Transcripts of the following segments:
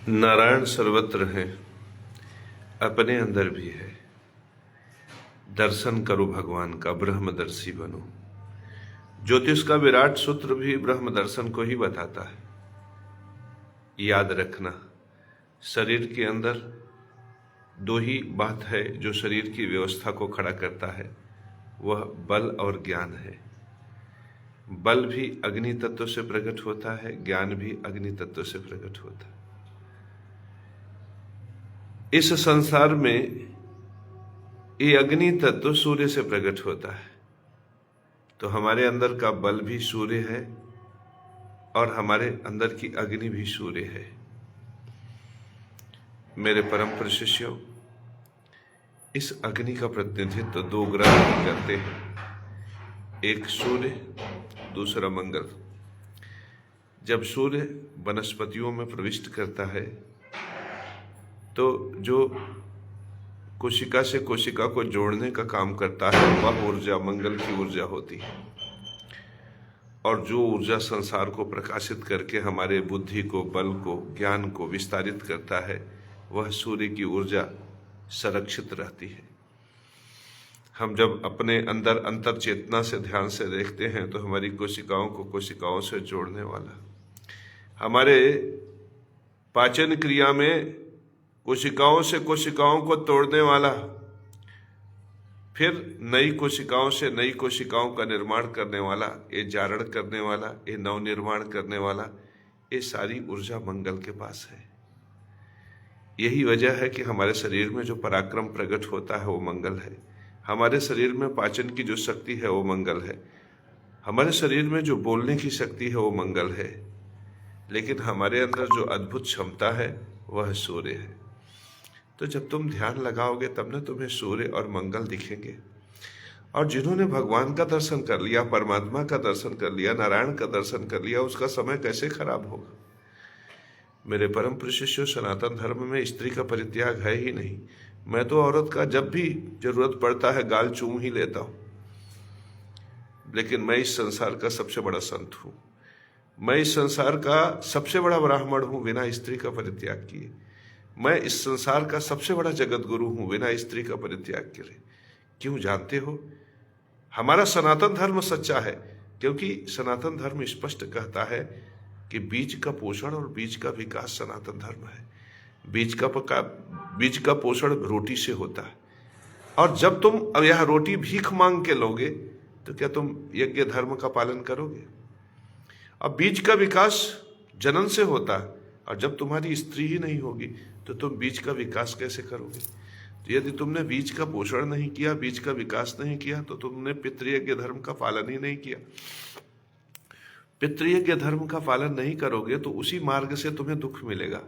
नारायण सर्वत्र है, अपने अंदर भी है। दर्शन करो भगवान का, ब्रह्मदर्शी बनो। ज्योतिष का विराट सूत्र भी ब्रह्म दर्शन को ही बताता है। याद रखना, शरीर के अंदर दो ही बात है जो शरीर की व्यवस्था को खड़ा करता है, वह बल और ज्ञान है। बल भी अग्नि तत्व से प्रकट होता है, ज्ञान भी अग्नि तत्व से प्रकट होता है। इस संसार में ये अग्नि तत्व सूर्य से प्रकट होता है, तो हमारे अंदर का बल भी सूर्य है और हमारे अंदर की अग्नि भी सूर्य है। मेरे परम शिष्यों, इस अग्नि का प्रतिनिधित्व दो ग्रह करते हैं, एक सूर्य, दूसरा मंगल। जब सूर्य वनस्पतियों में प्रविष्ट करता है तो जो कोशिका से कोशिका को जोड़ने का काम करता है, वह ऊर्जा मंगल की ऊर्जा होती है। और जो ऊर्जा संसार को प्रकाशित करके हमारे बुद्धि को, बल को, ज्ञान को विस्तारित करता है, वह सूर्य की ऊर्जा संरक्षित रहती है। हम जब अपने अंदर अंतर चेतना से ध्यान से देखते हैं तो हमारी कोशिकाओं को कोशिकाओं से जोड़ने वाला, हमारे पाचन क्रिया में कोशिकाओं से कोशिकाओं को तोड़ने वाला, फिर नई कोशिकाओं से नई कोशिकाओं का निर्माण करने वाला, ये जारण करने वाला, ये नवनिर्माण करने वाला, ये सारी ऊर्जा मंगल के पास है। यही वजह है कि हमारे शरीर में जो पराक्रम प्रकट होता है वो मंगल है। हमारे शरीर में पाचन की जो शक्ति है वो मंगल है। हमारे शरीर में जो बोलने की शक्ति है वो मंगल है। लेकिन हमारे अंदर जो अद्भुत क्षमता है वह सूर्य है। तो जब तुम ध्यान लगाओगे तब ना तुम्हें सूर्य और मंगल दिखेंगे। और जिन्होंने भगवान का दर्शन कर लिया, परमात्मा का दर्शन कर लिया, नारायण का दर्शन कर लिया, उसका समय कैसे खराब होगा। मेरे परम शिष्यों, सनातन धर्म में स्त्री का परित्याग है ही नहीं। मैं तो औरत का जब भी जरूरत पड़ता है गाल चूम ही लेता हूं। लेकिन मैं इस संसार का सबसे बड़ा संत हूं, मैं इस संसार का सबसे बड़ा ब्राह्मण हूं बिना स्त्री का परित्याग किए। मैं इस संसार का सबसे बड़ा जगत गुरु हूं बिना स्त्री का परित्याग करे। क्यों जानते हो? हमारा सनातन धर्म सच्चा है, क्योंकि सनातन धर्म स्पष्ट कहता है कि बीज का पोषण और बीज का विकास सनातन धर्म है। बीज का पोषण रोटी से होता है। और जब तुम अब यह रोटी भीख मांग के लोगे तो क्या तुम यज्ञ धर्म का पालन करोगे? अब बीज का विकास जनन से होता है, और जब तुम्हारी स्त्री ही नहीं होगी तो तुम बीज का विकास कैसे करोगे? तो यदि तुमने बीज का पोषण नहीं किया, बीज का विकास नहीं किया, तो तुमने पितृयज्ञ धर्म का पालन ही नहीं किया। पितृयज्ञ धर्म का पालन नहीं करोगे तो उसी मार्ग से तुम्हें दुख मिलेगा।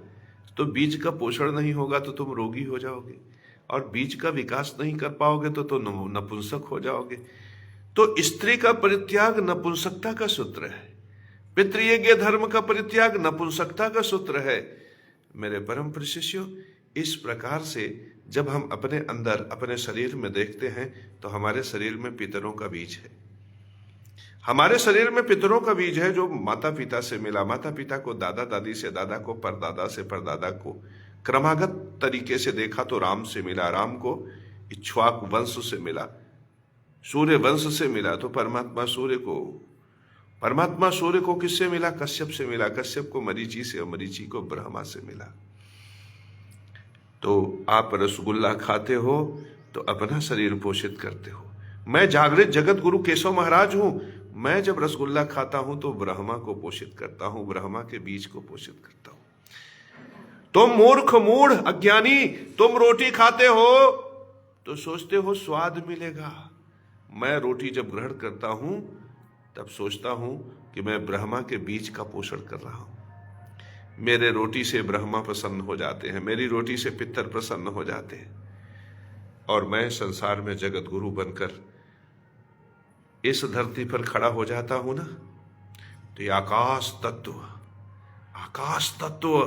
तो बीज का पोषण नहीं होगा तो तुम रोगी हो जाओगे, और बीज का विकास नहीं कर पाओगे तो तुम नपुंसक हो जाओगे। तो स्त्री का परित्याग नपुंसकता का सूत्र है, पितृयज्ञ धर्म का परित्याग नपुंसकता का सूत्र है। मेरे परम शिष्यों, इस प्रकार से जब हम अपने अंदर अपने शरीर में देखते हैं तो हमारे शरीर में पितरों का बीज है। हमारे शरीर में पितरों का बीज है जो माता पिता से मिला। माता पिता को दादा दादी से, दादा को परदादा से, परदादा को क्रमागत तरीके से देखा तो राम से मिला, राम को इक्ष्वाक वंश से मिला, सूर्य वंश से मिला। तो परमात्मा सूर्य को किससे मिला? कश्यप से मिला, कश्यप को मरीचि से, और मरीचि को ब्रह्मा से मिला। तो आप रसगुल्ला खाते हो तो अपना शरीर पोषित करते हो। मैं जागृत जगत गुरु केशव महाराज हूं। मैं जब रसगुल्ला खाता हूं तो ब्रह्मा को पोषित करता हूं, ब्रह्मा के बीज को पोषित करता हूं। तुम मूर्ख, मूढ़, अज्ञानी, तुम रोटी खाते हो तो सोचते हो स्वाद मिलेगा। मैं रोटी जब ग्रहण करता हूं तब सोचता हूं कि मैं ब्रह्मा के बीज का पोषण कर रहा हूं। मेरे रोटी से ब्रह्मा प्रसन्न हो जाते हैं, मेरी रोटी से पितर प्रसन्न हो जाते हैं, और मैं संसार में जगत गुरु बनकर इस धरती पर खड़ा हो जाता हूं ना। तो ये आकाश तत्व,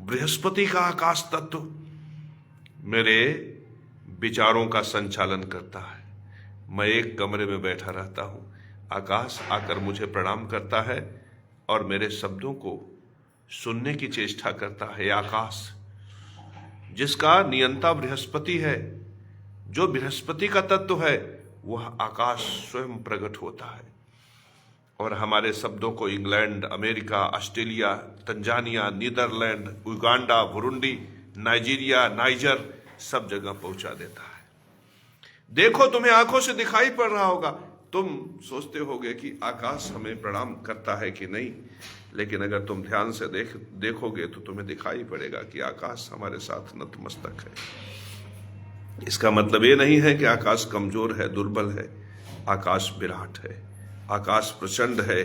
बृहस्पति का आकाश तत्व मेरे विचारों का संचालन करता है। मैं एक कमरे में बैठा रहता हूं, आकाश आकर मुझे प्रणाम करता है और मेरे शब्दों को सुनने की चेष्टा करता है। आकाश जिसका नियंता बृहस्पति है, जो बृहस्पति का तत्व है, वह आकाश स्वयं प्रकट होता है और हमारे शब्दों को England, America, Australia, Tanzania, Netherland, Uganda, Burundi, Nigeria, Niger सब जगह पहुंचा देता है। देखो, तुम्हें आंखों से दिखाई पड़ रहा होगा। तुम सोचते होगे कि आकाश हमें प्रणाम करता है कि नहीं, लेकिन अगर तुम ध्यान से देखोगे तो तुम्हें दिखाई पड़ेगा कि आकाश हमारे साथ नतमस्तक है। इसका मतलब ये नहीं है कि आकाश कमजोर है, दुर्बल है। आकाश विराट है, आकाश प्रचंड है,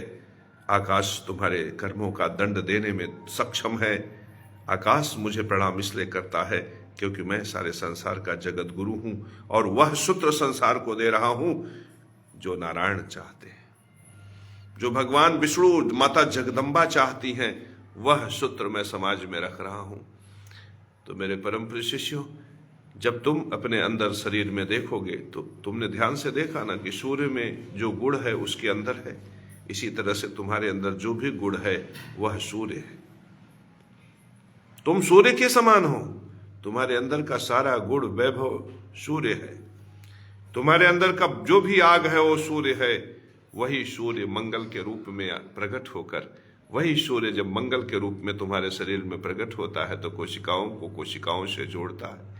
आकाश तुम्हारे कर्मों का दंड देने में सक्षम है। आकाश मुझे प्रणाम इसलिए करता है क्योंकि मैं सारे संसार का जगत गुरु हूं और वह सूत्र संसार को दे रहा हूं जो नारायण चाहते हैं, जो भगवान विष्णु, माता जगदम्बा चाहती हैं, वह सूत्र मैं समाज में रख रहा हूं। तो मेरे परम प्रिय शिष्यों, जब तुम अपने अंदर शरीर में देखोगे तो तुमने ध्यान से देखा ना कि सूर्य में जो गुण है उसके अंदर है, इसी तरह से तुम्हारे अंदर जो भी गुण है वह सूर्य है। तुम सूर्य के समान हो, तुम्हारे अंदर का सारा गुण वैभव सूर्य है। तुम्हारे अंदर का जो भी आग है वो सूर्य है। वही सूर्य मंगल के रूप में प्रकट होकर, वही सूर्य जब मंगल के रूप में तुम्हारे शरीर में प्रकट होता है तो कोशिकाओं को कोशिकाओं से जोड़ता है,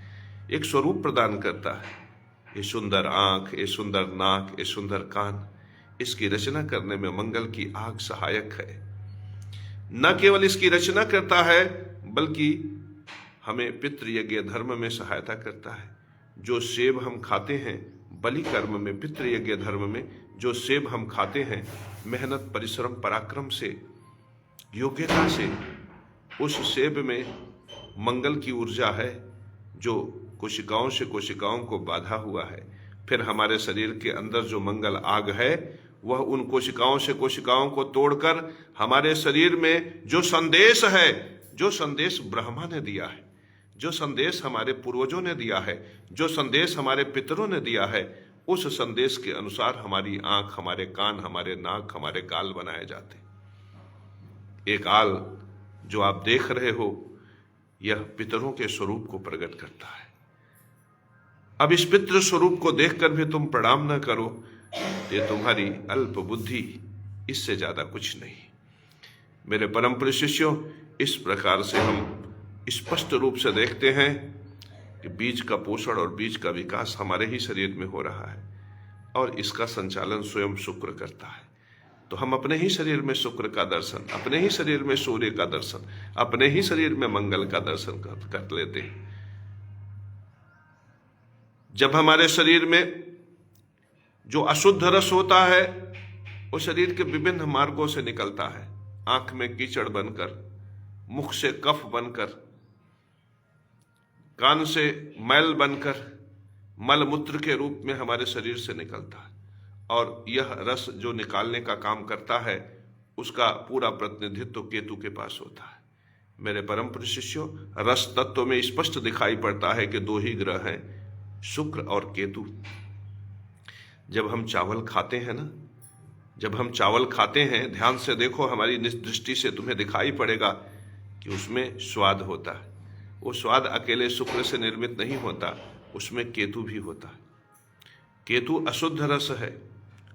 एक स्वरूप प्रदान करता है। ये सुंदर आंख, ये सुंदर नाक, ये सुंदर कान, इसकी रचना करने में मंगल की आग सहायक है। न केवल इसकी रचना करता है बल्कि हमें पितृयज्ञ धर्म में सहायता करता है। जो सेब हम खाते हैं बलि कर्म में, पितृयज्ञ धर्म में जो सेब हम खाते हैं, मेहनत, परिश्रम, पराक्रम से, योग्यता से, उस सेब में मंगल की ऊर्जा है जो कोशिकाओं से कोशिकाओं को बांधा हुआ है। फिर हमारे शरीर के अंदर जो मंगल आग है वह उन कोशिकाओं से कोशिकाओं को तोड़कर हमारे शरीर में जो संदेश है, जो संदेश ब्रह्मा ने दिया है, जो संदेश हमारे पूर्वजों ने दिया है, जो संदेश हमारे पितरों ने दिया है, उस संदेश के अनुसार हमारी आंख, हमारे कान, हमारे नाक, हमारे गाल बनाए जाते। एक गाल जो आप देख रहे हो यह पितरों के स्वरूप को प्रकट करता है। अब इस पितृ स्वरूप को देखकर भी तुम प्रणाम न करो, ये तुम्हारी अल्प बुद्धि, इससे ज्यादा कुछ नहीं। मेरे परम प्रिय शिष्यों, इस प्रकार से हम स्पष्ट रूप से देखते हैं कि बीज का पोषण और बीज का विकास हमारे ही शरीर में हो रहा है और इसका संचालन स्वयं शुक्र करता है। तो हम अपने ही शरीर में शुक्र का दर्शन, अपने ही शरीर में सूर्य का दर्शन, अपने ही शरीर में मंगल का दर्शन कर लेते हैं। जब हमारे शरीर में जो अशुद्ध रस होता है वो शरीर के विभिन्न मार्गों से निकलता है, आंख में कीचड़ बनकर, मुख से कफ बनकर, कान से मैल बनकर, मल मूत्र के रूप में हमारे शरीर से निकलता है और यह रस जो निकालने का काम करता है उसका पूरा प्रतिनिधित्व केतु के पास होता है। मेरे परम प्रिय शिष्यों, रस तत्व में स्पष्ट दिखाई पड़ता है कि दो ही ग्रह हैं, शुक्र और केतु। जब हम चावल खाते हैं ना, जब हम चावल खाते हैं, ध्यान से देखो, हमारी दृष्टि से तुम्हें दिखाई पड़ेगा कि उसमें स्वाद होता है। वो स्वाद अकेले शुक्र से निर्मित नहीं होता, उसमें केतु भी होता है। केतु अशुद्ध रस है,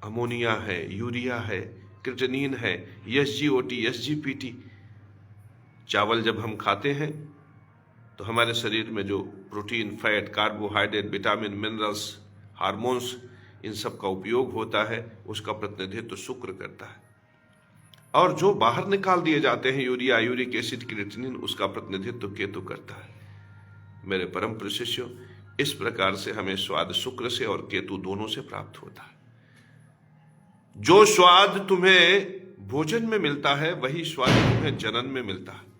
अमोनिया है, यूरिया है, क्रिएटिनिन है, SgOT, SgPT। चावल जब हम खाते हैं तो हमारे शरीर में जो protein, fat, carbohydrate, vitamin, minerals, hormones, इन सब का उपयोग होता है, उसका प्रतिनिधित्व शुक्र करता है। और जो बाहर निकाल दिए जाते हैं, यूरिया, यूरिक एसिड, क्रिएटिनिन, उसका प्रतिनिधित्व केतु करता है। मेरे परम प्रिय शिष्यों, इस प्रकार से हमें स्वाद शुक्र से और केतु दोनों से प्राप्त होता है। जो स्वाद तुम्हें भोजन में मिलता है वही स्वाद तुम्हें जनन में मिलता है,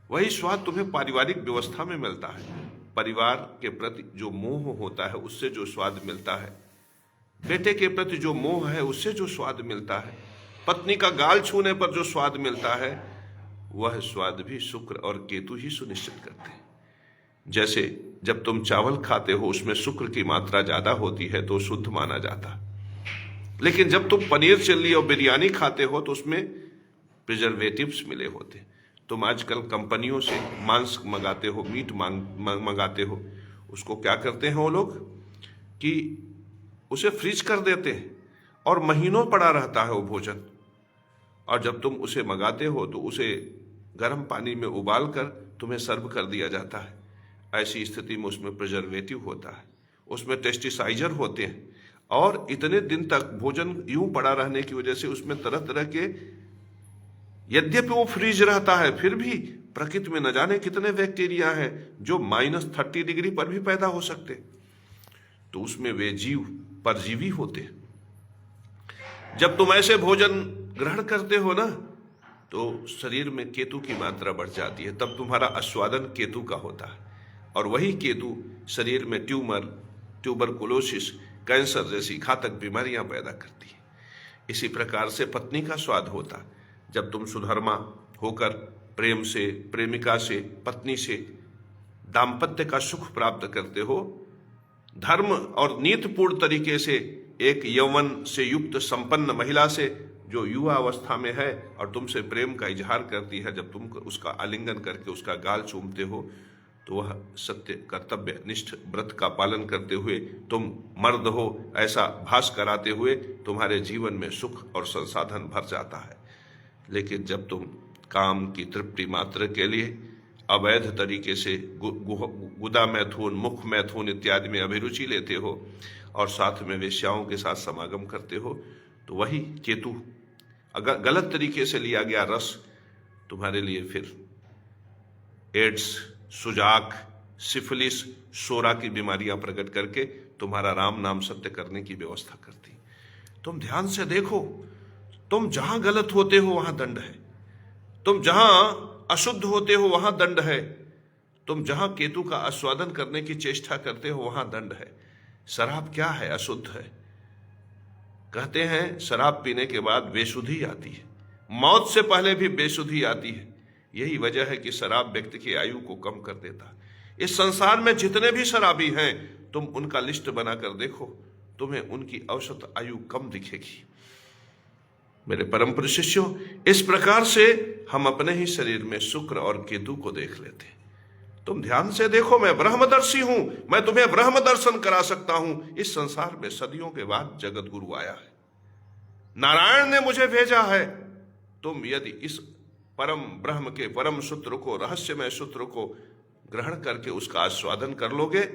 वही स्वाद तुम्हें पारिवारिक व्यवस्था में मिलता है। परिवार के प्रति जो मोह होता है उससे जो स्वाद मिलता है, बेटे के प्रति जो मोह है उससे जो स्वाद मिलता है, पत्नी का गाल छूने पर जो स्वाद मिलता है, वह स्वाद भी शुक्र और केतु ही सुनिश्चित करते हैं। जैसे जब तुम चावल खाते हो उसमें शुक्र की मात्रा ज्यादा होती है तो शुद्ध माना जाता है, लेकिन जब तुम पनीर, चिल्ली और बिरयानी खाते हो तो उसमें प्रिजर्वेटिव्स मिले होते हैं, तुम आजकल कंपनियों से मांस मंगाते हो, मीट मंगाते हो, उसको क्या करते हैं वो लोग कि उसे फ्रीज कर देते हैं और महीनों पड़ा रहता है वो भोजन। और जब तुम उसे मंगाते हो तो उसे गर्म पानी में उबाल कर तुम्हें सर्व कर दिया जाता है। ऐसी स्थिति में उसमें प्रिजर्वेटिव होता है, उसमें टेस्टिसाइजर होते हैं, और इतने दिन तक भोजन यूं पड़ा रहने की वजह से उसमें तरह तरह के, यद्यपि वो फ्रीज रहता है फिर भी प्रकृति में न जाने कितने बैक्टीरिया हैं जो -30 डिग्री पर भी पैदा हो सकते, तो उसमें वे जीव परजीवी होते। जब तुम ऐसे भोजन ग्रहण करते हो ना तो शरीर में केतु की मात्रा बढ़ जाती है, तब तुम्हारा आस्वादन केतु का होता है, और वही केतु शरीर में ट्यूमर, ट्यूबरकुलोसिस, कैंसर जैसी घातक बीमारियां पैदा करती है। इसी प्रकार से पत्नी का स्वाद होता, जब तुम सुधर्मा होकर प्रेम से, प्रेमिका से, पत्नी से दाम्पत्य का सुख प्राप्त करते हो, धर्म और नीतिपूर्ण तरीके से एक यौवन से युक्त संपन्न महिला से जो युवा अवस्था में है और तुमसे प्रेम का इजहार करती है, जब तुम उसका आलिंगन करके उसका गाल चूमते हो तो वह सत्य, कर्तव्य निष्ठ व्रत का पालन करते हुए तुम मर्द हो ऐसा भास कराते हुए तुम्हारे जीवन में सुख और संसाधन भर जाता है। लेकिन जब तुम काम की तृप्ति मात्र के लिए अवैध तरीके से गुदा मैथुन, मुख मैथुन इत्यादि में अभिरुचि लेते हो और साथ में वेश्याओं के साथ समागम करते हो, तो वही केतु, अगर गलत तरीके से लिया गया रस तुम्हारे लिए फिर एड्स, सुजाक, सिफिलिस, सोरा की बीमारियां प्रकट करके तुम्हारा राम नाम सत्य करने की व्यवस्था करती। तुम ध्यान से देखो, तुम जहां गलत होते हो वहां दंड है, तुम जहां अशुद्ध होते हो वहां दंड है, तुम जहां केतु का आस्वादन करने की चेष्टा करते हो वहां दंड है। शराब क्या है? अशुद्ध है। कहते हैं शराब पीने के बाद बेसुधी आती है, मौत से पहले भी बेसुधी आती है। यही वजह है कि शराब व्यक्ति की आयु को कम कर देता है। इस संसार में जितने भी शराबी हैं तुम उनका लिस्ट बनाकर देखो, तुम्हें उनकी औसत आयु कम दिखेगी। मेरे परम प्रिय शिष्यों, इस प्रकार से हम अपने ही शरीर में शुक्र और केतु को देख लेते हैं। तुम ध्यान से देखो, मैं ब्रह्मदर्शी हूं, मैं तुम्हें ब्रह्म दर्शन करा सकता हूं। इस संसार में सदियों के बाद जगत गुरु आया है, नारायण ने मुझे भेजा है। तुम यदि इस परम ब्रह्म के परम सूत्र को, रहस्यमय सूत्र को ग्रहण करके उसका आस्वादन कर लोगे,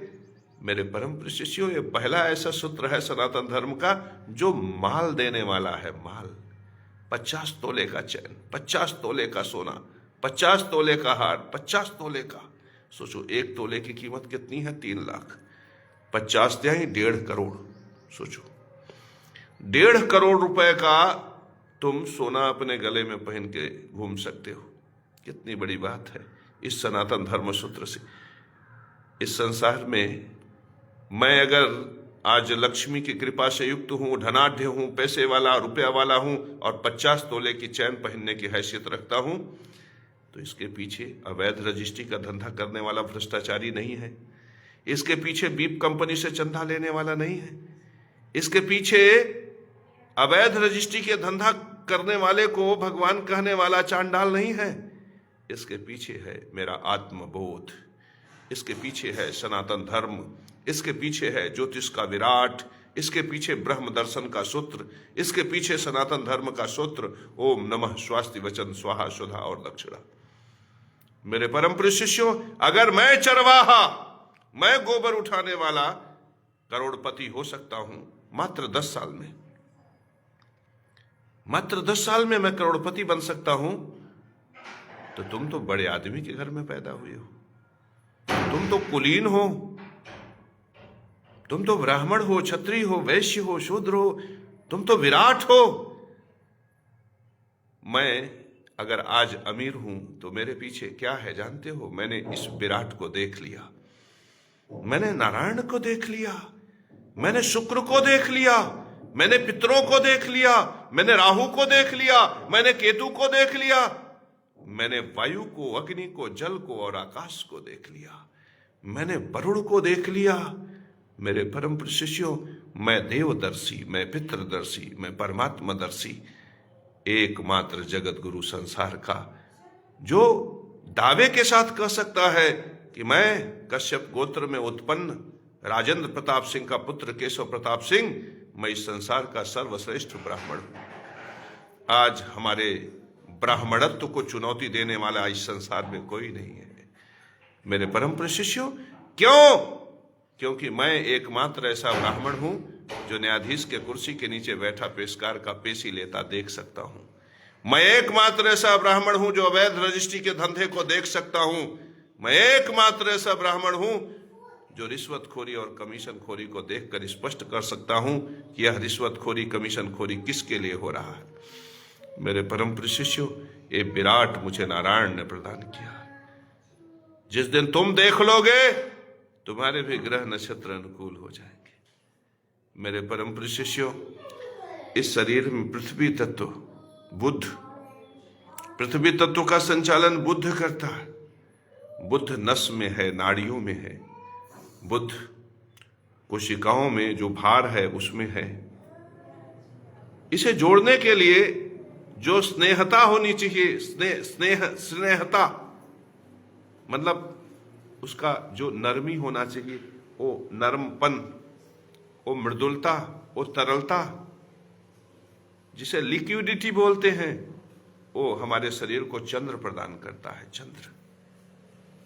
मेरे परम प्रिय शिष्यों, ये पहला ऐसा सूत्र है सनातन धर्म का जो माल देने वाला है। माल, 50 तोले का चैन, 50 तोले का सोना, 50 तोले का हार, 50 तोले का। सोचो 1 तोले की कीमत कितनी है? 3 लाख। 50 त्याई 1.5 करोड़। सोचो 1.5 करोड़ रुपए का तुम सोना अपने गले में पहन के घूम सकते हो। कितनी बड़ी बात है इस सनातन धर्म सूत्र से। इस संसार में मैं अगर आज लक्ष्मी की कृपा से युक्त हूं, धनाढ्य हूं, पैसे वाला, रुपया वाला हूं और 50 तोले की चैन पहनने की हैसियत रखता हूं, तो इसके पीछे अवैध रजिस्ट्री का धंधा करने वाला भ्रष्टाचारी नहीं है, इसके पीछे बीप कंपनी से चंदा लेने वाला नहीं है, इसके पीछे अवैध रजिस्ट्री के धंधा करने वाले को भगवान कहने वाला चांडाल नहीं है। इसके पीछे है मेरा आत्मबोध, इसके पीछे है सनातन धर्म, इसके पीछे है ज्योतिष का विराट, इसके पीछे ब्रह्म दर्शन का सूत्र, इसके पीछे सनातन धर्म का सूत्र ओम नमः स्वास्ति वचन स्वाहा सुधा और दक्षिणा। मेरे परम प्रिय शिष्यों, अगर मैं चरवाहा, मैं गोबर उठाने वाला करोड़पति हो सकता हूं मात्र 10 साल में, मात्र 10 साल में मैं करोड़पति बन सकता हूं, तो तुम तो बड़े आदमी के घर में पैदा हुए हो, तुम तो कुलीन हो, तुम तो ब्राह्मण हो, क्षत्रिय हो, वैश्य हो, शूद्र हो, तुम तो विराट हो। मैं अगर आज अमीर हूं तो मेरे पीछे क्या है जानते हो? मैंने इस विराट को देख लिया, मैंने नारायण को देख लिया, मैंने शुक्र को देख लिया, मैंने पितरों को देख लिया, मैंने राहु को देख लिया, मैंने केतु को देख लिया, मैंने वायु को, अग्नि को, जल को और आकाश को देख लिया, मैंने वरुण को देख लिया। मेरे परम प्रिय शिष्यों, मैं देवदर्शी, मैं पितृदर्शी, मैं परमात्मदर्शी, एकमात्र जगत गुरु संसार का जो दावे के साथ कह सकता है कि मैं कश्यप गोत्र में उत्पन्न राजेंद्र प्रताप सिंह का पुत्र केशव प्रताप सिंह, मैं इस संसार का सर्वश्रेष्ठ ब्राह्मण हूं। आज हमारे ब्राह्मणत्व को चुनौती देने वाला इस संसार में कोई नहीं है मेरे परम प्रिय शिष्यों। क्यों? क्योंकि मैं एकमात्र ऐसा ब्राह्मण हूं जो न्यायाधीश के कुर्सी के नीचे बैठा पेशकार का पेशी लेता देख सकता हूं। मैं एकमात्र ऐसा ब्राह्मण हूं जो अवैध रजिस्ट्री के धंधे को देख सकता हूं। मैं एकमात्र ऐसा ब्राह्मण हूं जो रिश्वतखोरी और कमीशनखोरी को देखकर स्पष्ट कर सकता हूं कि यह रिश्वतखोरी कमीशनखोरी किसके लिए हो रहा है। मेरे परम प्रिय शिष्यों, ये विराट मुझे नारायण ने प्रदान किया। जिस दिन तुम देख लोगे तुम्हारे भी ग्रह नक्षत्र अनुकूल हो जाएंगे। मेरे परम प्रिय शिष्यों, इस शरीर में पृथ्वी तत्व बुध, पृथ्वी तत्व का संचालन बुध करता है। बुध नस में है, नाड़ियों में है। बुध कोशिकाओं में जो भार है उसमें है। इसे जोड़ने के लिए जो स्नेहता होनी चाहिए, स्नेहता मतलब उसका जो नरमी होना चाहिए, वो नरमपन, वो मृदुलता, वो तरलता, जिसे लिक्विडिटी बोलते हैं, वो हमारे शरीर को चंद्र प्रदान करता है। चंद्र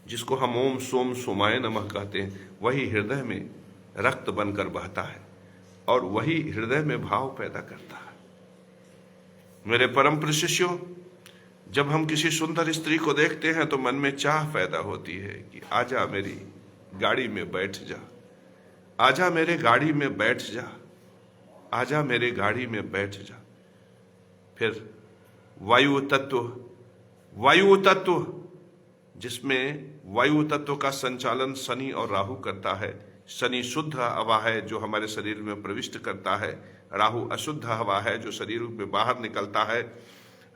जिसको हम ओम सोम सोमाय नमः कहते हैं, वही हृदय में रक्त बनकर बहता है और वही हृदय में भाव पैदा करता है। मेरे परम प्रिय शिष्यों, जब हम किसी सुंदर स्त्री को देखते हैं तो मन में चाह पैदा होती है कि आजा मेरी गाड़ी में बैठ जा, आजा मेरे गाड़ी में बैठ जा, आजा मेरे गाड़ी में बैठ जा। फिर वायु तत्व जिसमें वायु तत्व का संचालन शनि और राहु करता है। शनि शुद्ध हवा है जो हमारे शरीर में प्रविष्ट करता है, राहु अशुद्ध हवा है जो शरीर में बाहर निकलता है।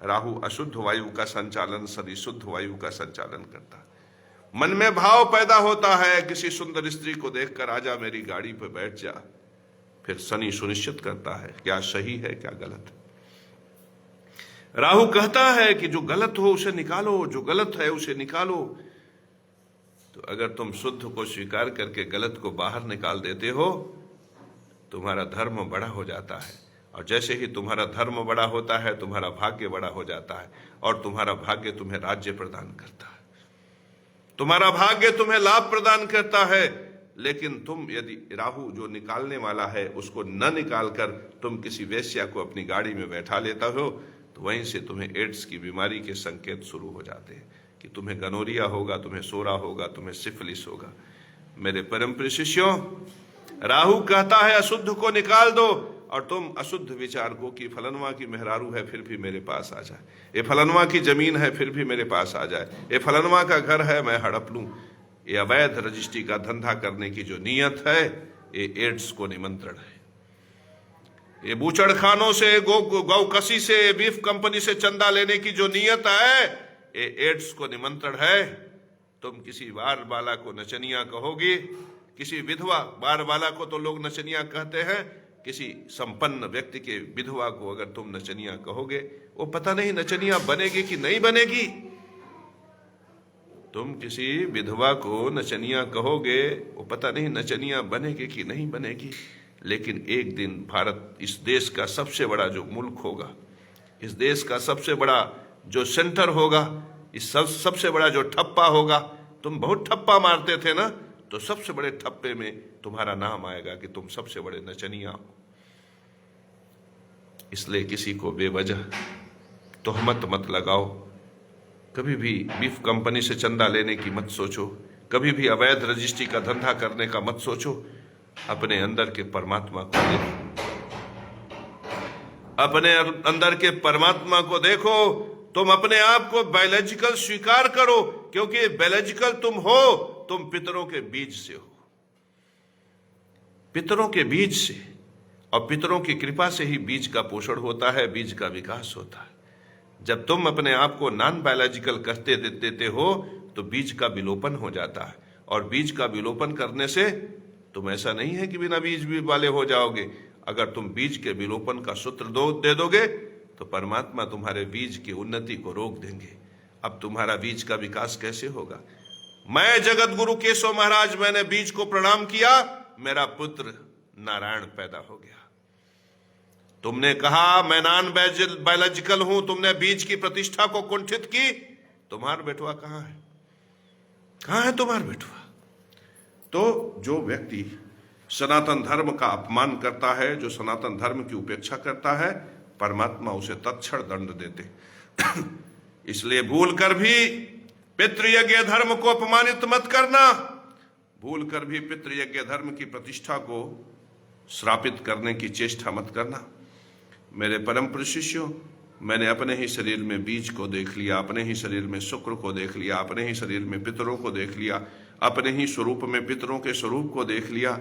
राहु अशुद्ध वायु का संचालन, शनि शुद्ध वायु का संचालन करता है। मन में भाव पैदा होता है किसी सुंदर स्त्री को देखकर, आजा मेरी गाड़ी पर बैठ जा। फिर शनि सुनिश्चित करता है क्या सही है क्या गलत है। राहु कहता है कि जो गलत हो उसे निकालो, जो गलत है उसे निकालो। तो अगर तुम शुद्ध को स्वीकार करके गलत को बाहर निकाल देते हो, तुम्हारा धर्म बड़ा हो जाता है। और जैसे ही तुम्हारा धर्म बड़ा होता है, तुम्हारा भाग्य बड़ा हो जाता है और तुम्हारा भाग्य तुम्हें राज्य प्रदान करता है, तुम्हारा भाग्य तुम्हें लाभ प्रदान करता है। लेकिन तुम यदि राहु जो निकालने वाला है उसको न निकालकर तुम किसी वेश्या को अपनी गाड़ी में बैठा लेता हो, तो वहीं से तुम्हें एड्स की बीमारी के संकेत शुरू हो जाते हैं कि तुम्हें गनोरिया होगा, तुम्हें सोरा होगा, तुम्हें सिफिलिस होगा। मेरे परम प्रिय शिष्यों, राहु कहता है अशुद्ध को निकाल दो और तुम अशुद्ध विचारकों की फलनवा की मेहरारू है फिर भी मेरे पास आ जाए, ये फलनवा की जमीन है फिर भी मेरे पास आ जाए, ये फलनवा का घर है मैं हड़प लूं। ये अवैध रजिस्ट्री का धंधा करने की जो नीयत है, ये एड्स को निमंत्रण है। ये बूचड़ खानों से, गौ कसी से, बीफ कंपनी से चंदा लेने की जो नीयत है, ये एड्स को निमंत्रण है। तुम किसी बार बाला को नचनिया कहोगे, किसी विधवा बार बाला को तो लोग नचनिया कहते हैं, किसी संपन्न व्यक्ति के विधवा को अगर तुम नचनिया कहोगे, वो पता नहीं नचनिया बनेगी कि नहीं बनेगी। तुम किसी विधवा को नचनिया कहोगे, वो पता नहीं नचनिया बनेगी कि नहीं बनेगी। लेकिन एक दिन भारत, इस देश का सबसे बड़ा जो मुल्क होगा, इस देश का सबसे बड़ा जो सेंटर होगा, इस सबसे बड़ा जो ठप्पा होगा, तुम बहुत ठप्पा मारते थे ना, तो सबसे बड़े ठप्पे में तुम्हारा नाम आएगा कि तुम सबसे बड़े नचनिया हो। इसलिए किसी को बेवजह तोहमत मत लगाओ। कभी भी बीफ कंपनी से चंदा लेने की मत सोचो, कभी भी अवैध रजिस्ट्री का धंधा करने का मत सोचो। अपने अंदर के परमात्मा को देखो, अपने अंदर के परमात्मा को देखो। तुम अपने आप को बायोलॉजिकल स्वीकार करो, क्योंकि बायोलॉजिकल तुम हो, तुम पितरों के बीज से हो, पितरों के बीज से, और पितरों की कृपा से ही बीज का पोषण होता है, बीज का विकास होता है। जब तुम अपने आप को नॉन बायोलॉजिकल कहते देते हो तो बीज का विलोपन हो जाता है, और बीज का विलोपन करने से तुम ऐसा नहीं है कि बिना बीज भी वाले हो जाओगे। अगर तुम बीज के विलोपन का सूत्र दे दोगे तो परमात्मा तुम्हारे बीज की उन्नति को रोक देंगे अब तुम्हारा बीज का विकास कैसे होगा? मैं जगत गुरु केशव महाराज, मैंने बीज को प्रणाम किया, मेरा पुत्र नारायण पैदा हो गया। तुमने कहा मैं नॉन बायोलॉजिकल हूं, तुमने बीज की प्रतिष्ठा को कुंठित की, तुम्हारा बेटवा कहां है? कहां है तुम्हारा बेटवा? तो जो व्यक्ति सनातन धर्म का अपमान करता है, जो सनातन धर्म की उपेक्षा करता है, परमात्मा उसे तत्क्षण दंड देते। इसलिए भूल कर भी पितृयज्ञ धर्म को अपमानित मत करना, भूल कर भी पितृयज्ञ धर्म की प्रतिष्ठा को श्रापित करने की चेष्टा मत करना। मेरे परम प्रिय शिष्यों, मैंने अपने ही शरीर में बीज को देख लिया, अपने ही शरीर में शुक्र को देख लिया, अपने ही शरीर में पितरों को देख लिया, अपने ही स्वरूप में पितरों के स्वरूप को देख लिया।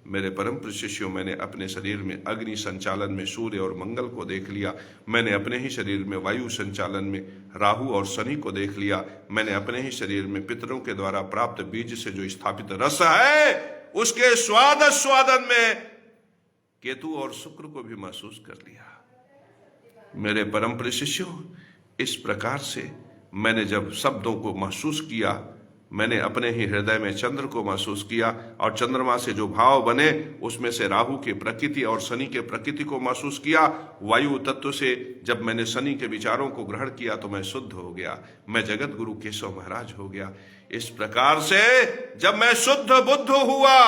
मेरे परम प्रिय शिष्यों, मैंने अपने शरीर में अग्नि संचालन में सूर्य और मंगल को देख लिया, मैंने अपने ही शरीर में वायु संचालन में राहु और शनि को देख लिया, मैंने अपने ही शरीर में पितरों के द्वारा प्राप्त बीज से जो स्थापित रस है उसके स्वादन में केतु और शुक्र को भी महसूस कर लिया। मेरे परम प्रिय शिष्यों, इस प्रकार से मैंने जब शब्दों को महसूस किया, मैंने अपने ही हृदय में चंद्र को महसूस किया, और चंद्रमा से जो भाव बने उसमें से राहु की प्रकृति और शनि के प्रकृति को महसूस किया। वायु तत्व से जब मैंने शनि के विचारों को ग्रहण किया तो मैं शुद्ध हो गया, मैं जगत गुरु केशव महाराज हो गया। इस प्रकार से जब मैं शुद्ध बुद्ध हुआ,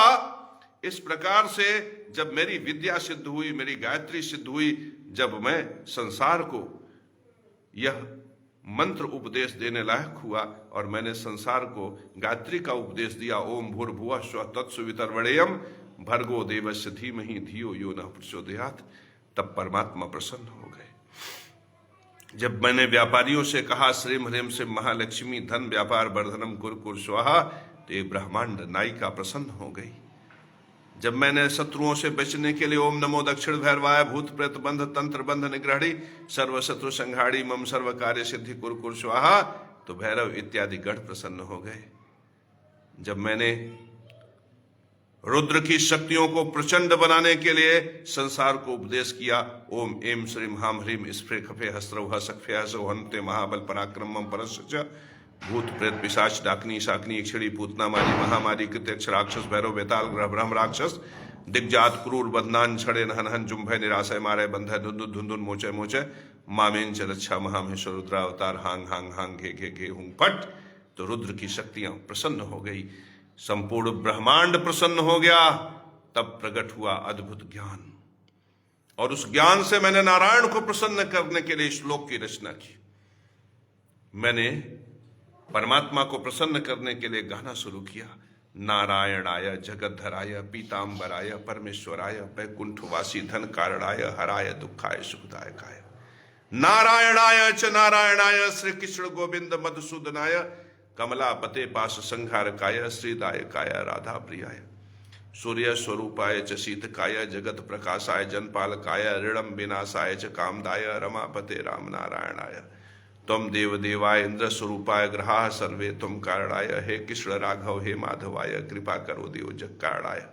इस प्रकार से जब मेरी विद्या सिद्ध हुई, मेरी गायत्री सिद्ध हुई, जब मैं संसार को यह मंत्र उपदेश देने लायक हुआ और मैंने संसार को गायत्री का उपदेश दिया, ओम भूर्भुवः स्वः तत्सवितुर्वरेण्यं भर्गो देवस्य धीमहि धियो यो नः प्रचोदयात्, तब परमात्मा प्रसन्न हो गए। जब मैंने व्यापारियों से कहा श्रीम ह्रीम से महालक्ष्मी धन व्यापार वर्धनम कुरु कुरु स्वाहा, तो ये ब्रह्मांड नायिका प्रसन्न हो गई। जब मैंने शत्रुओं से बचने के लिए ओम नमो दक्षिण भैरवाय भूत प्रेत बंध तंत्र बंध निग्रहणी सर्व शत्रु संहारी मम सर्व कार्य सिद्धि कुरु कुरु स्वाहा, तो भैरव इत्यादि गढ़ प्रसन्न हो गए। जब मैंने रुद्र की शक्तियों को प्रचंड बनाने के लिए संसार को उपदेश किया, ओम एम श्रीम हाम ह्रीम स्फ्रे खफे हस्रव सकफे हसो हन्ते महाबल पराक्रमम परस्य भूत प्रेत पिशाच डाकनी शाकनी इक्षणी पूतना मारी महामारी कृत्यक्ष राक्षस भैरव बेताल ग्रह ब्रह्म राक्षस दिग्जात क्रूर बदनान छड़े नहन हन जुम्भय निराशय मारे बंधय धुंधुन धुंधुन मोचे मोचे मामेन च रक्षा महामेश्वर रुद्रावतार हांग हांग हांग घे घे घे हुं फट। तो रुद्र की शक्तियां प्रसन्न हो गई, संपूर्ण ब्रह्मांड प्रसन्न हो गया। तब प्रकट हुआ अद्भुत ज्ञान, और उस ज्ञान से मैंने नारायण को प्रसन्न करने के लिए श्लोक की रचना की। मैंने परमात्मा को प्रसन्न करने के लिए गाना शुरू किया, नारायणाय जगद्धराय पीतांबराय परमेश्वराय वैकुंठवासी धन कारणाय हराय दुखाय सुखदायकाय नारायणाय च नारायणाय श्री कृष्ण गोविंद मधुसूदनाय कमलापते पास संहारकाय श्रीदायकाय राधा प्रियाय सूर्य स्वरूपाय च शीतकाय जगत प्रकाशाय जनपालकाय ऋणम विनाशाय च कामदाय रमापते राम नारायणाय तम देव देवाय इंद्र स्वरूपाय ग्रहा सर्वे तुम कारणाय हे कृष्ण राघव हे माधवाय कृपा करो देव जग कारणाय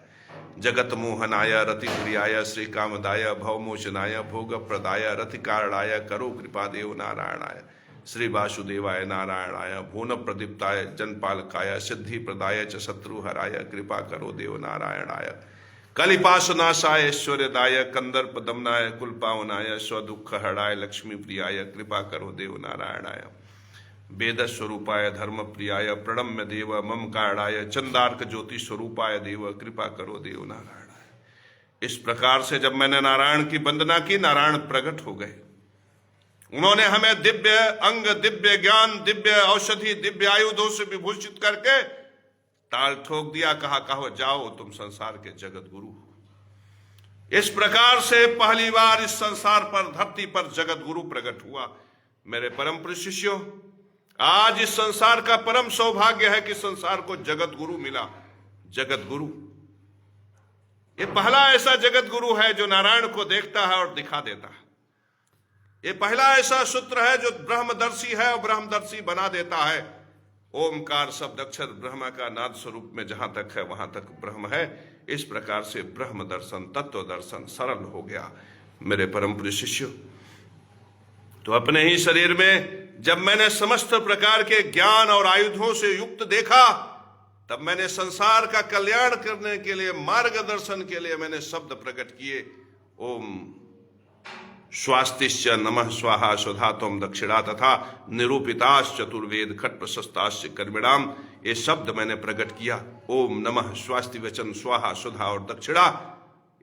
जगत मोहनाय रति प्रियाय श्री कामदाय भवमोचनाय भोग प्रदाय रति कारणाय करो कृपा देव नारायणाय श्री वासुदेवाय नारायणाय भुवन प्रदीप्ताय जनपालकाय सिद्धि प्रदाय च शत्रुहराय कृपा करो देव नारायणाय कलिपाशनाशाय ऐश्वर्यदाय कंदर्प दमनाय कुलपावनाय स्वदुख हराय लक्ष्मी प्रियाय कृपा करो देव नारायणाय वेद स्वरूपाय धर्म प्रियाय प्रणम्य देव मम कारणाय चंदार्क ज्योति स्वरूपाय देव कृपा करो देव नारायणाय। इस प्रकार से जब मैंने नारायण की वंदना की, नारायण प्रकट हो गए। उन्होंने हमें दिव्य अंग, दिव्य ज्ञान, दिव्य औषधि, दिव्य आयुधों से विभूषित करके ताल ठोक दिया, कहा कहो जाओ तुम संसार के जगत गुरु हो। इस प्रकार से पहली बार इस संसार पर, धरती पर जगत गुरु प्रकट हुआ। मेरे परम प्रिय शिष्यों, आज इस संसार का परम सौभाग्य है कि संसार को जगत गुरु मिला। जगत गुरु ये पहला ऐसा जगत गुरु है जो नारायण को देखता है और दिखा देता है। ये पहला ऐसा सूत्र है जो ब्रह्मदर्शी है और ब्रह्मदर्शी बना देता है। ओमकार शब्द अक्षर ब्रह्मा का नाद स्वरूप में जहां तक है वहां तक ब्रह्म है। इस प्रकार से ब्रह्म दर्शन, तत्व दर्शन सरल हो गया। मेरे परम प्रिय शिष्यों, तो अपने ही शरीर में जब मैंने समस्त प्रकार के ज्ञान और आयुधों से युक्त देखा, तब मैंने संसार का कल्याण करने के लिए, मार्गदर्शन के लिए मैंने शब्द प्रकट किए। ओम स्वास्तिश्च नमः स्वाहा स्वधातुम दक्षिणा तथा निरूपिताश्च चतुर्वेद खट प्रशस्ताश्च कर्मिणाम, ये शब्द मैंने प्रकट किया। ओम नमः स्वास्ति वचन स्वाहा सुधा और दक्षिणा,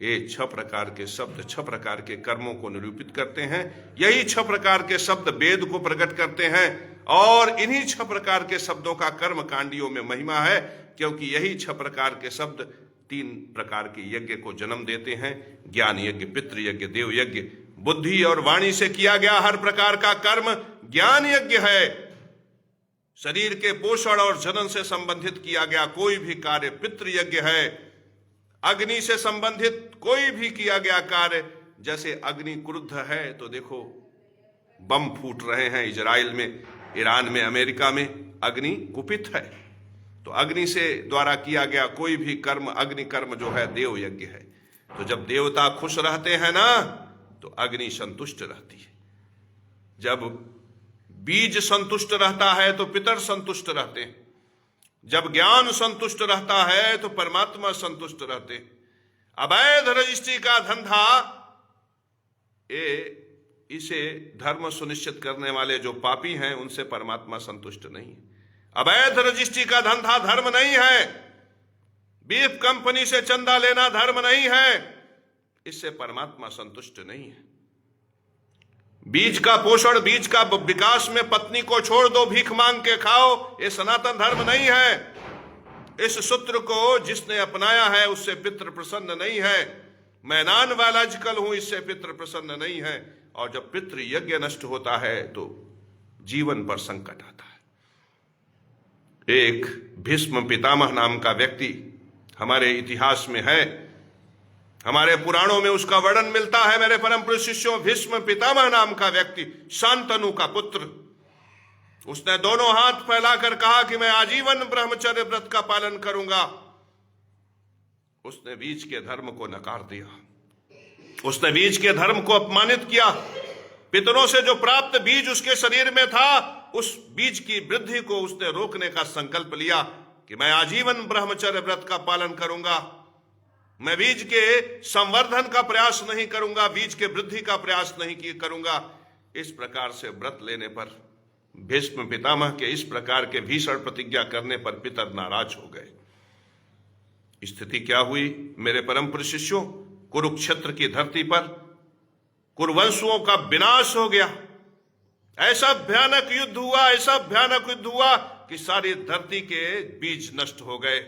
ये 6 प्रकार के शब्द 6 प्रकार के कर्मों को निरूपित करते हैं। यही 6 प्रकार के शब्द वेद को प्रकट करते हैं और इन्हीं 6 प्रकार के शब्दों का कर्म कांडियों में महिमा है, क्योंकि यही 6 प्रकार के शब्द 3 प्रकार के यज्ञ को जन्म देते हैं। ज्ञान यज्ञ, पितृ यज्ञ, देव यज्ञ। बुद्धि और वाणी से किया गया हर प्रकार का कर्म ज्ञान यज्ञ है। शरीर के पोषण और जनन से संबंधित किया गया कोई भी कार्य पितृ यज्ञ है। अग्नि से संबंधित कोई भी किया गया कार्य, जैसे अग्नि क्रुद्ध है तो देखो बम फूट रहे हैं इजराइल में, ईरान में, अमेरिका में, अग्नि कुपित है। तो अग्नि से द्वारा किया गया कोई भी कर्म, अग्नि कर्म जो है देव यज्ञ है। तो जब देवता खुश रहते हैं ना, तो अग्नि संतुष्ट रहती है। जब बीज संतुष्ट रहता है तो पितर संतुष्ट रहते हैं। जब ज्ञान संतुष्ट रहता है तो परमात्मा संतुष्ट रहते हैं। अवैध रजिस्ट्री का धंधा, इसे धर्म सुनिश्चित करने वाले जो पापी हैं उनसे परमात्मा संतुष्ट नहीं है। अवैध रजिस्ट्री का धंधा धर्म नहीं है। बीफ कंपनी से चंदा लेना धर्म नहीं है, इससे परमात्मा संतुष्ट नहीं है। बीज का पोषण, बीज का विकास में पत्नी को छोड़ दो, भीख मांग के खाओ, ये सनातन धर्म नहीं है। इस सूत्र को जिसने अपनाया है उससे पितृ प्रसन्न नहीं है। मैं नॉन बायोलॉजिकल हूं, इससे पितृ प्रसन्न नहीं है। और जब पितृ यज्ञ नष्ट होता है तो जीवन पर संकट आता है। एक भीष्म पितामह नाम का व्यक्ति हमारे इतिहास में है, हमारे पुराणों में उसका वर्णन मिलता है। मेरे परम पूज्य शिष्यों, भीष्म पितामह नाम का व्यक्ति, शांतनु का पुत्र, उसने दोनों हाथ फैलाकर कहा कि मैं आजीवन ब्रह्मचर्य व्रत का पालन करूंगा। उसने बीज के धर्म को नकार दिया, उसने बीज के धर्म को अपमानित किया। पितरों से जो प्राप्त बीज उसके शरीर में था, उस बीज की वृद्धि को उसने रोकने का संकल्प लिया कि मैं आजीवन ब्रह्मचर्य व्रत का पालन करूंगा। मैं बीज के संवर्धन का प्रयास नहीं करूंगा, बीज के वृद्धि का प्रयास नहीं करूंगा। इस प्रकार से व्रत लेने पर, भीष्म पितामह के इस प्रकार के भीषण प्रतिज्ञा करने पर पितर नाराज हो गए। स्थिति क्या हुई मेरे परम पूज्य शिष्यों? कुरुक्षेत्र की धरती पर कुरुवंशुओं का विनाश हो गया। ऐसा भयानक युद्ध हुआ, ऐसा भयानक युद्ध हुआ कि सारी धरती के बीज नष्ट हो गए।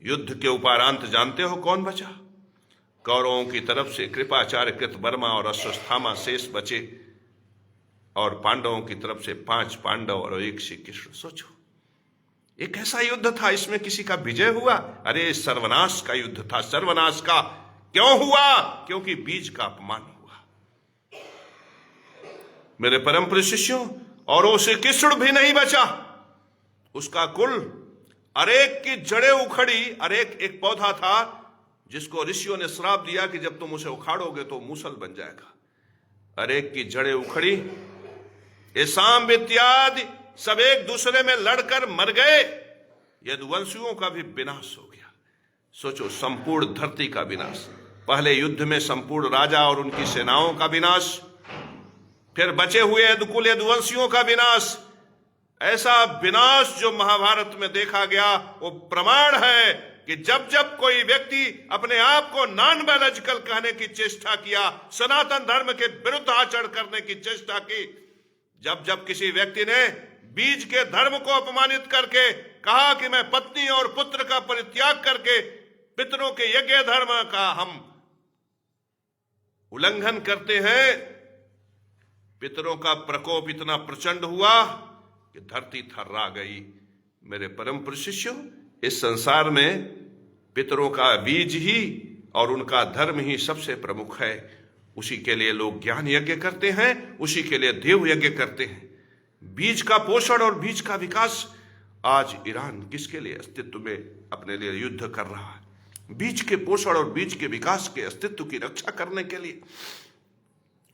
युद्ध के उपरांत जानते हो कौन बचा? कौरवों की तरफ से कृपाचार्य, कृतवर्मा और अश्वत्थामा शेष बचे, और पांडवों की तरफ से 5 पांडव और 1 श्री कृष्ण। सोचो, एक ऐसा युद्ध था, इसमें किसी का विजय हुआ? अरे सर्वनाश का युद्ध था। सर्वनाश का क्यों हुआ? क्योंकि बीज का अपमान हुआ। मेरे परम प्रिय शिष्यों, और वो श्री कृष्ण भी नहीं बचा, उसका कुल अरेक की जड़ें उखड़ी। अरेक एक पौधा था जिसको ऋषियों ने श्राप दिया कि जब तुम उसे उखाड़ोगे तो मूसल बन जाएगा। अरेक की जड़ें उखड़ी, ये सांब इत्यादि सब एक दूसरे में लड़कर मर गए। यदुवंशियों का भी विनाश हो गया। सोचो, संपूर्ण धरती का विनाश। पहले युद्ध में संपूर्ण राजा और उनकी सेनाओं का विनाश, फिर बचे हुए यदुकुल यदुवंशियों का विनाश। ऐसा विनाश जो महाभारत में देखा गया, वो प्रमाण है कि जब जब कोई व्यक्ति अपने आप को नॉन बायोलॉजिकल कहने की चेष्टा किया, सनातन धर्म के विरुद्ध आचरण करने की चेष्टा की, जब जब किसी व्यक्ति ने बीज के धर्म को अपमानित करके कहा कि मैं पत्नी और पुत्र का परित्याग करके पितरों के यज्ञ धर्म का हम उल्लंघन करते हैं, पितरों का प्रकोप इतना प्रचंड हुआ कि धरती थर्रा गई। मेरे परम पूज्य शिष्यों, इस संसार में पितरों का बीज ही और उनका धर्म ही सबसे प्रमुख है। उसी के लिए लोग ज्ञान यज्ञ करते हैं, उसी के लिए देव यज्ञ करते हैं। बीज का पोषण और बीज का विकास। आज ईरान किसके लिए अस्तित्व में अपने लिए युद्ध कर रहा है? बीज के पोषण और बीज के विकास के अस्तित्व की रक्षा करने के लिए।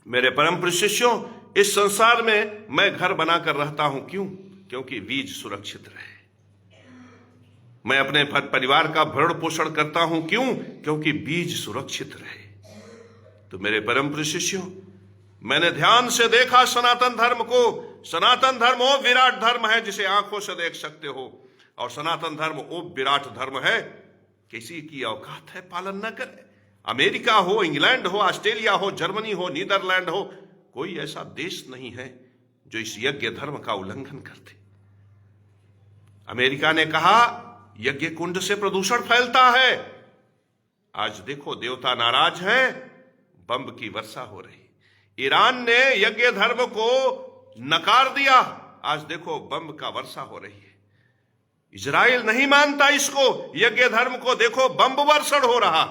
मेरे परम प्रिय शिष्यों, इस संसार में मैं घर बनाकर रहता हूं, क्यों? क्योंकि बीज सुरक्षित रहे। मैं अपने परिवार का भरण पोषण करता हूं, क्यों? क्योंकि बीज सुरक्षित रहे। तो मेरे परम प्रिय शिष्यों, मैंने ध्यान से देखा सनातन धर्म को। सनातन धर्म वो विराट धर्म है जिसे आंखों से देख सकते हो, और सनातन धर्म वो विराट धर्म है किसी की औकात है पालन न करे। अमेरिका हो, इंग्लैंड हो, ऑस्ट्रेलिया हो, जर्मनी हो, नीदरलैंड हो, कोई ऐसा देश नहीं है जो इस यज्ञ धर्म का उल्लंघन करते। अमेरिका ने कहा यज्ञ कुंड से प्रदूषण फैलता है। आज देखो देवता नाराज हैं, बम की वर्षा हो रही। ईरान ने यज्ञ धर्म को नकार दिया, आज देखो बम का वर्षा हो रही है। इजराइल नहीं मानता इसको, यज्ञ धर्म को, देखो बम वर्षण हो रहा।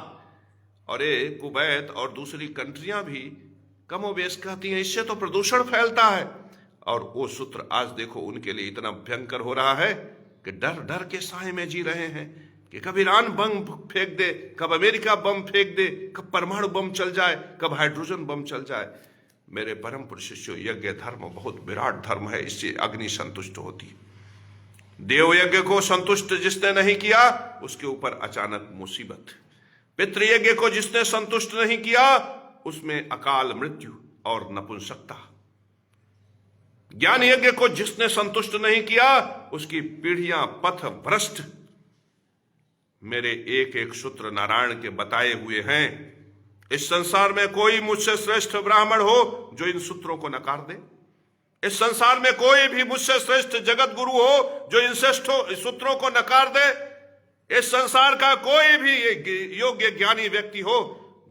और ये कुवैत और दूसरी कंट्रियां भी कमोबेश कहती हैं इससे तो प्रदूषण फैलता है। और वो सूत्र आज देखो उनके लिए इतना भयंकर हो रहा है कि डर डर के साए में जी रहे हैं कि कब ईरान बम फेंक दे, कब अमेरिका बम फेंक दे, कब परमाणु बम चल जाए, कब हाइड्रोजन बम चल जाए। मेरे परम पुरुष शिष्यों, यज्ञ धर्म बहुत विराट धर्म है, इससे अग्नि संतुष्ट होती है। देव यज्ञ को संतुष्ट जिसने नहीं किया उसके ऊपर अचानक मुसीबत। पितृयज्ञ को जिसने संतुष्ट नहीं किया उसमें अकाल मृत्यु और नपुंसकता। ज्ञान यज्ञ को जिसने संतुष्ट नहीं किया उसकी पीढ़ियां पथ भ्रष्ट। मेरे एक एक सूत्र नारायण के बताए हुए हैं। इस संसार में कोई मुझसे श्रेष्ठ ब्राह्मण हो जो इन सूत्रों को नकार दे। इस संसार में कोई भी मुझसे श्रेष्ठ जगत गुरु हो जो इन सूत्रों को नकार दे। इस संसार का कोई भी योग्य ज्ञानी व्यक्ति हो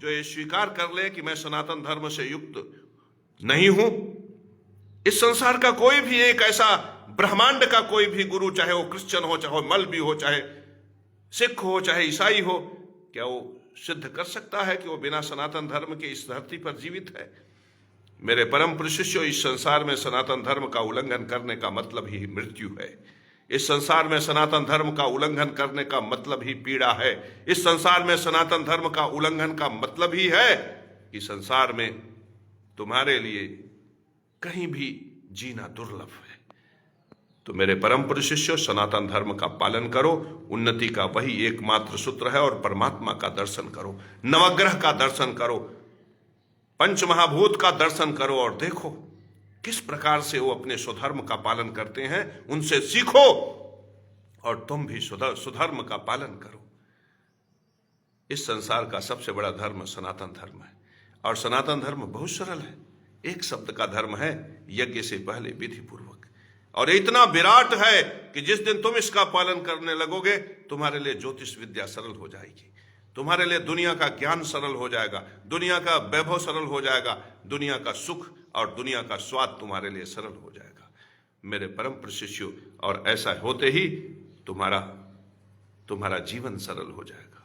जो ये स्वीकार कर ले कि मैं सनातन धर्म से युक्त नहीं हूं। इस संसार का कोई भी एक ऐसा ब्रह्मांड का कोई भी गुरु, चाहे वो क्रिश्चियन हो, चाहे वो मलबी हो, चाहे सिख हो, चाहे ईसाई हो, क्या वो सिद्ध कर सकता है कि वो बिना सनातन धर्म के इस धरती पर जीवित है? मेरे परम पुरुष शिष्यों, इस संसार में सनातन धर्म का उल्लंघन करने का मतलब ही मृत्यु है। इस संसार में सनातन धर्म का उल्लंघन करने का मतलब ही पीड़ा है। इस संसार में सनातन धर्म का उल्लंघन का मतलब ही है कि संसार में तुम्हारे लिए कहीं भी जीना दुर्लभ है। तो मेरे परम पुरुष शिष्यों, सनातन धर्म का पालन करो। उन्नति का वही एकमात्र सूत्र है। और परमात्मा का दर्शन करो, नवग्रह का दर्शन करो, पंच महाभूत का दर्शन करो, और देखो किस प्रकार से वो अपने स्वधर्म का पालन करते हैं। उनसे सीखो और तुम भी स्वधर्म का पालन करो। इस संसार का सबसे बड़ा धर्म सनातन धर्म है, और सनातन धर्म बहुत सरल है। एक शब्द का धर्म है, यज्ञ से पहले विधि पूर्वक। और इतना विराट है कि जिस दिन तुम इसका पालन करने लगोगे तुम्हारे लिए ज्योतिष विद्या सरल हो जाएगी, तुम्हारे लिए दुनिया का ज्ञान सरल हो जाएगा, दुनिया का वैभव सरल हो जाएगा, दुनिया का सुख और दुनिया का स्वाद तुम्हारे लिए सरल हो जाएगा मेरे परम प्रशिष्यों। और ऐसा होते ही तुम्हारा जीवन सरल हो जाएगा।